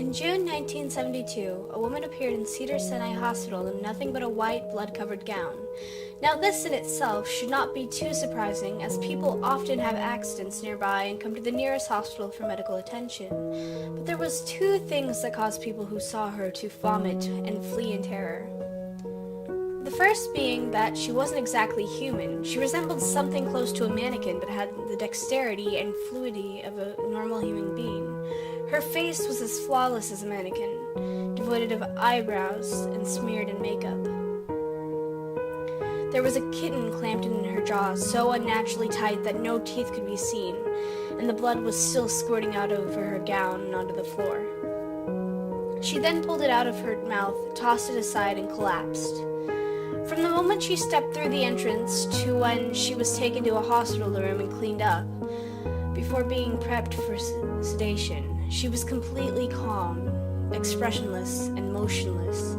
In June 1972, a woman appeared in Cedars-Sinai Hospital in nothing but a white, blood-covered gown. Now, this in itself should not be too surprising, as people often have accidents nearby and come to the nearest hospital for medical attention. But there was two things that caused people who saw her to vomit and flee in terror. The first being that she wasn't exactly human. She resembled something close to a mannequin, but had the dexterity and fluidity of a normal human being. Her face was as flawless as a mannequin, devoid of eyebrows and smeared in makeup. There was a kitten clamped in her jaw, so unnaturally tight that no teeth could be seen, and the blood was still squirting out over her gown and onto the floor. She then pulled it out of her mouth, tossed it aside, and collapsed. From the moment she stepped through the entrance to when she was taken to a hospital room and cleaned up, before being prepped for sedation, she was completely calm, expressionless, and motionless.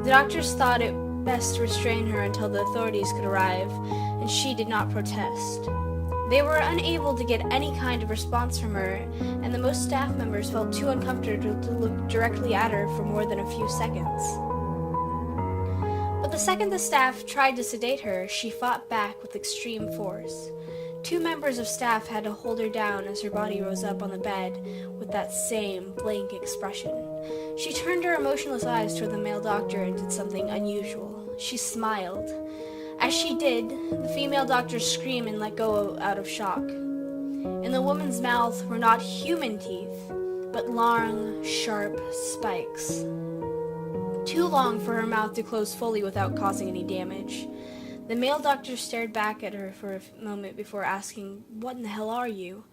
The doctors thought it best to restrain her until the authorities could arrive, and she did not protest. They were unable to get any kind of response from her, and the most staff members felt too uncomfortable to look directly at her for more than a few seconds. But the second the staff tried to sedate her, she fought back with extreme force. Two members of staff had to hold her down as her body rose up on the bed with that same blank expression. She turned her emotionless eyes toward the male doctor and did something unusual. She smiled. As she did, the female doctor screamed and let go out of shock. In the woman's mouth were not human teeth, but long, sharp spikes. Too long for her mouth to close fully without causing any damage. The male doctor stared back at her for a moment before asking, "What in the hell are you?"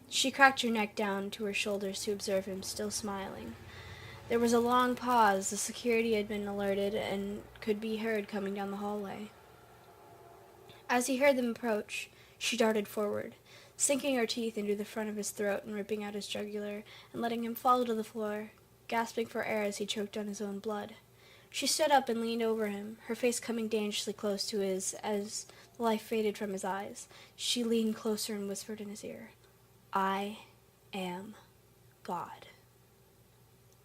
She cracked her neck down to her shoulders to observe him, still smiling. There was a long pause. The security had been alerted and could be heard coming down the hallway. As he heard them approach, she darted forward, sinking her teeth into the front of his throat and ripping out his jugular and letting him fall to the floor, gasping for air as he choked on his own blood. She stood up and leaned over him, her face coming dangerously close to his as the life faded from his eyes. She leaned closer and whispered in his ear, "I am God."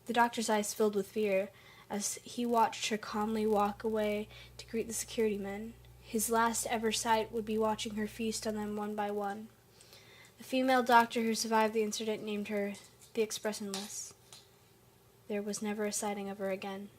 The doctor's eyes filled with fear as he watched her calmly walk away to greet the security men. His last ever sight would be watching her feast on them one by one. The female doctor who survived the incident named her the Expressionless. There was never a sighting of her again.